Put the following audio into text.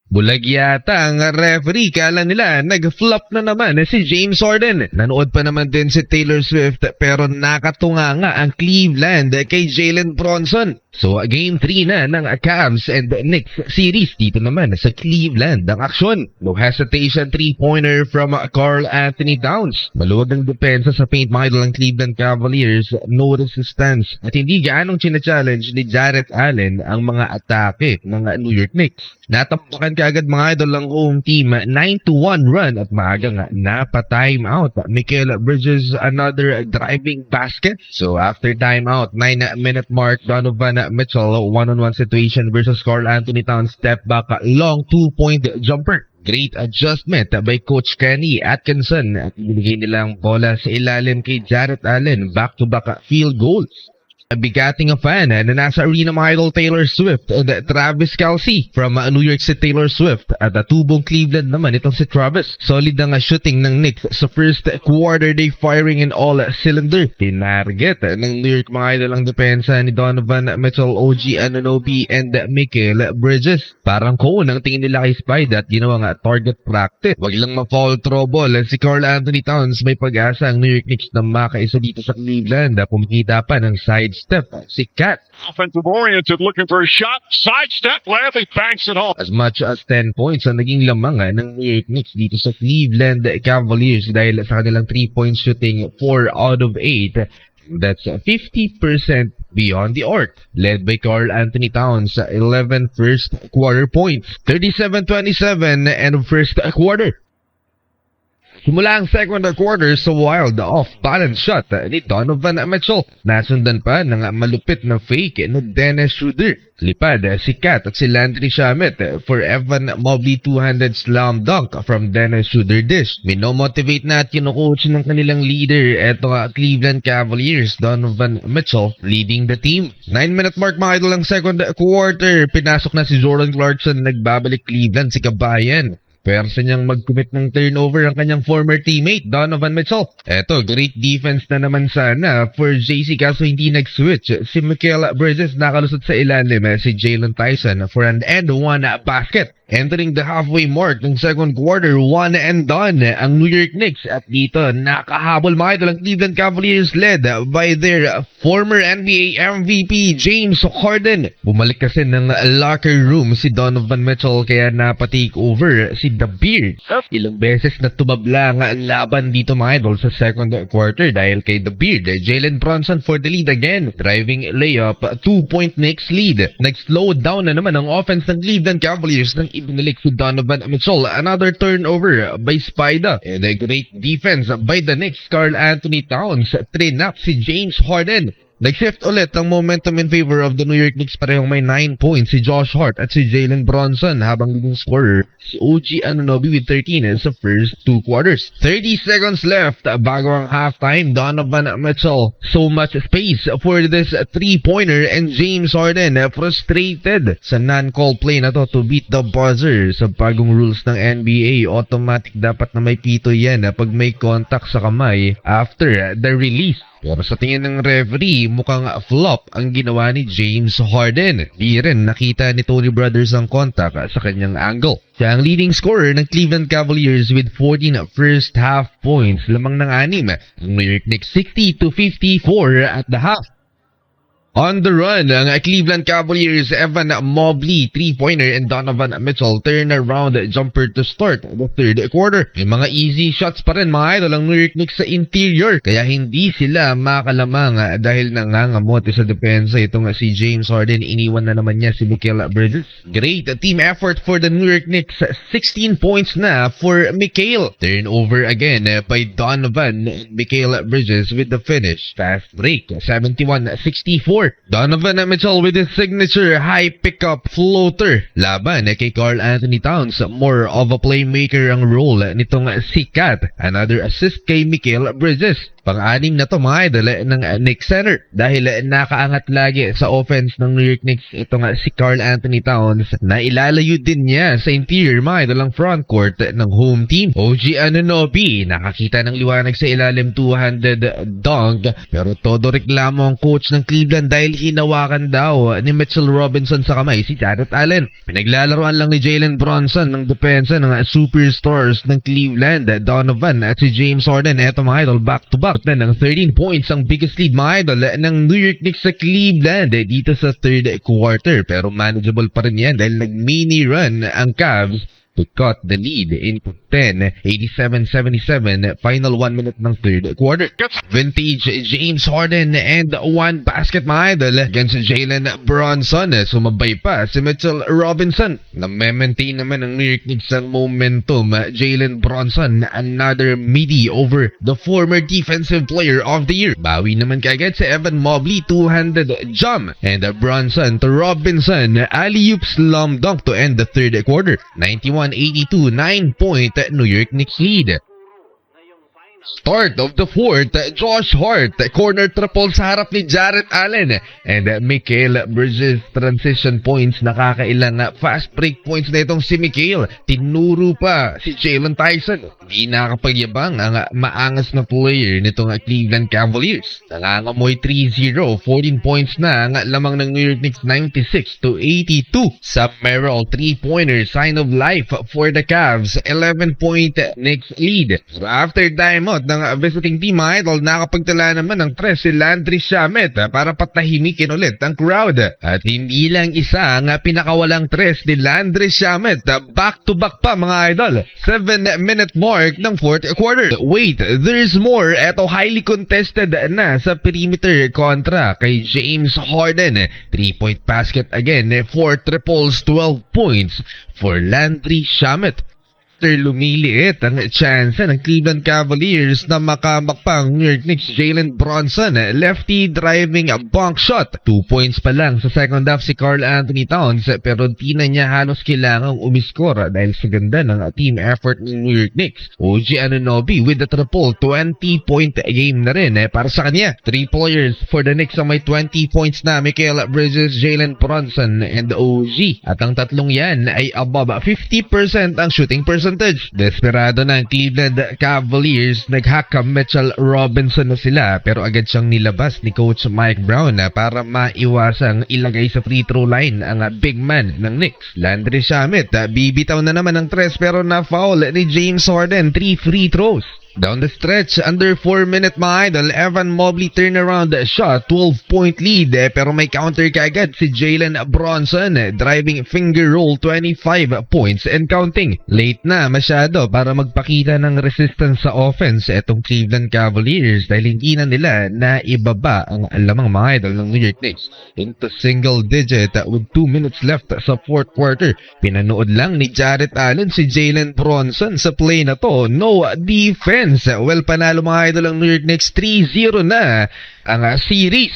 Bulag yata ang referee, kala nila nag-flop na naman si James Harden. Nanood pa naman din si Taylor Swift pero nakatunga nga ang Cleveland kay Jalen Brunson. So game 3 na ng Cavs and Knicks series. Dito naman sa Cleveland ang aksyon. No hesitation 3-pointer from Karl Anthony Towns. Maluwag ang depensa sa paint mga idol ng Cleveland Cavaliers. No resistance. At hindi gaanong china-challenge ni Jarrett Allen ang mga atake ng New York Knicks. Natampakan kaagad mga idol ng home team 9-1 run at maaga nga napa-time out. Mikal Bridges another driving basket. So after time out, 9-minute mark, Donovan Mitchell one-on-one situation versus Karl Anthony Towns, step back, long 2-point jumper. Great adjustment by Coach Kenny Atkinson at binigay nilang bola sa ilalim kay Jarrett Allen, back-to-back field goals. Bigating a fan na nasa arena mga idol Taylor Swift and Travis Kelce from New York City. Taylor Swift at tubong Cleveland naman itong si Travis. Solid ang shooting ng Knicks sa first quarter, they firing in all cylinder. Tinarget ng New York mga idol ang depensa ni Donovan Mitchell, OG Anunoby and Mikal Bridges. Parang cone ang tingin nila kay Spide at ginawa nga target practice. Wag lang ma-foul trouble si Karl Anthony Towns. May pag-asa ang New York Knicks na makaisa dito sa Cleveland. Pumikita pa ng side step si Cat. Offensive oriented, looking for a shot. Sidestep, Lathy banks it home. As much as 10 points ang naging lamang ng New York Knicks dito sa Cleveland Cavaliers dahil sa kanilang 3-point shooting, 4 out of 8. That's 50% beyond the arc. Led by Karl Anthony Towns, 11 first quarter points. 37-27 end of first quarter. Simula ang second quarter sa wild off-balance shot ni Donovan Mitchell. Nasundan pa ng malupit na fake ni Dennis Schroeder. Lipad si Cat at si Landry Shamet for Evan Mobley two-handed slam dunk from Dennis Schroeder dish. Minomotivate na at kinukoach ng kanilang leader eto Cleveland Cavaliers, Donovan Mitchell, leading the team. 9-minute mark mga idol ang second quarter. Pinasok na si Jordan Clarkson, nagbabalik Cleveland si Kabayan. Pwersa niyang mag-commit ng turnover ang kanyang former teammate, Donovan Mitchell. Eto, great defense na naman sana for JC kaso hindi nag-switch. Si Mikal Bridges nakalusot sa ilalim si Jalen Tyson for an and one basket. Entering the halfway mark ng second quarter, one and done ang New York Knicks. At dito, nakahabol mga idol ang Cleveland Cavaliers led by their former NBA MVP, James Harden. Bumalik kasi ng locker room si Donovan Mitchell kaya napatake over si The Beard. Ilang beses na tumabla ang laban dito mga idol sa second quarter dahil kay The Beard. Jalen Brunson for the lead again. Driving layup, 2-point Knicks lead. Nag-slow down na naman ang offense ng Cleveland Cavaliers nang ibinalik si Donovan Mitchell. Another turnover by Spida. And a great defense by the Knicks. Karl Anthony Towns, trinap si James Harden. Nag-shift ulit ang momentum in favor of the New York Knicks. Parehong may 9 points si Josh Hart at si Jalen Brunson habang leading scorer si OG Anunoby with 13 sa first 2 quarters. 30 seconds left bago ang halftime. Donovan Mitchell, so much space for this 3-pointer and James Harden frustrated sa non-call play na to beat the buzzer. Sa bagong rules ng NBA, automatic dapat na may pito yan pag may contact sa kamay after the release. Pero sa tingin ng referee, mukhang flop ang ginawa ni James Harden. Di rin nakita ni Tony Brothers ang contact sa kanyang angle. Siya ang leading scorer ng Cleveland Cavaliers with 14 first half points. Lamang ng 6. Ang New York Knicks 60-54 at the half. On the run, ang Cleveland Cavaliers, Evan Mobley, 3-pointer, and Donovan Mitchell, turn-around jumper to start the third quarter. May mga easy shots pa rin mga idol ang New York Knicks sa interior, kaya hindi sila makalamang dahil nangangamot sa depensa. Itong si James Harden, iniwan na naman niya si Mikal Bridges. Great team effort for the New York Knicks, 16 points na for Mikal. Turnover again by Donovan and Mikal Bridges with the finish. Fast break, 71-64. Donovan Mitchell with his signature high pickup floater. Laban kay Karl Anthony Towns. More of a playmaker ang role nitong si Cat. Another assist kay Mikal Bridges. Pang-anim na to mga idol ng Knicks center dahil nakaangat lagi sa offense ng New York Knicks itong si Karl Anthony Towns na ilalayo din niya sa interior mga idol ang front court ng home team. OG Anunoby nakakita ng liwanag sa ilalim 200 dunk pero todo reklamo ang coach ng Cleveland dahil hinawakan daw ni Mitchell Robinson sa kamay si Jarrett Allen. Pinaglalaroan lang ni Jalen Bronson ng depensa ng superstars ng Cleveland, Donovan at si James Harden. Eto mga idol, back-to-back na ng 13 points ang biggest lead mga idol ng New York Knicks sa Cleveland dito sa third quarter. Pero manageable pa rin yan dahil nag-mini run ang Cavs to cut the lead into 10, 87-77, final 1 minute ng third quarter. Vintage James Harden and one basket mga idol against Jalen Bronson. Sumabay pa si Mitchell Robinson. Na-maintain naman ng New York Knicks ang momentum. Jalen Bronson, another midi over the former defensive player of the year. Bawi naman kagad si Evan Mobley, 200 jump. And Bronson to Robinson, alley-oop slam dunk to end the third quarter. 91-82, 9-point New York Knicks lead. Start of the fourth, Josh Hart, corner triple sa harap ni Jarrett Allen. And Mikal Bridges transition points, nakakailang fast break points na itong si Mikal. Tinuro pa si Jalen Tyson. Di nakapagyabang ang maangas na player nitong Cleveland Cavaliers. Nangangamoy 3-0, 14 points na ang lamang ng New York Knicks, 96-82. Sam Merrill, 3-pointer, sign of life for the Cavs, 11-point Knicks lead. So after timeout ng visiting team mga idol, nakapagtala naman ng tres si Landry Shamet para patahimikin ulit ang crowd. At hindi lang isa ang pinakawalang tres ni Landry Shamet, back-to-back pa mga idol. 7-minute mark ng fourth quarter. Wait, there's more. Eto highly contested na sa perimeter kontra kay James Harden. 3-point basket again, 4 triples, 12 points for Landry Shamet. Lumiliit ang tsansa ng Cleveland Cavaliers na makamak pang New York Knicks. Jalen Bronson, lefty driving a bunk shot. 2 points pa lang sa second half si Karl Anthony Towns pero di na niya halos kailangang umiskora dahil sa ganda ng team effort ng New York Knicks. OG Anunoby with the triple, 20-point game na rin para sa kanya. 3 players for the Knicks ang may 20 points na, Mikal Bridges, Jalen Bronson and OG. At ang tatlong yan ay above 50% ang shooting percentage. Desperado na ang Cleveland Cavaliers, nag-hack Mitchell Robinson na sila pero agad siyang nilabas ni Coach Mike Brown para maiwasang ilagay sa free throw line ang big man ng Knicks. Landry Shamet, bibitaw na naman ng tres pero na-foul ni James Harden, 3 free throws. Down the stretch, under 4-minute mga idol, Evan Mobley turnaround shot, 12-point lead pero may counter kaagad si Jalen Bronson, driving finger roll, 25 points and counting. Late na masyado para magpakita ng resistance sa offense etong Cleveland Cavaliers dahil hindi na nila na ibaba ang lamang mga idol ng New York Knicks into single digit with 2 minutes left sa fourth quarter. Pinanood lang ni Jarrett Allen si Jalen Bronson sa play na to, no defense. Well, panalo mga idol ang New York Knicks, 3-0 na ang series.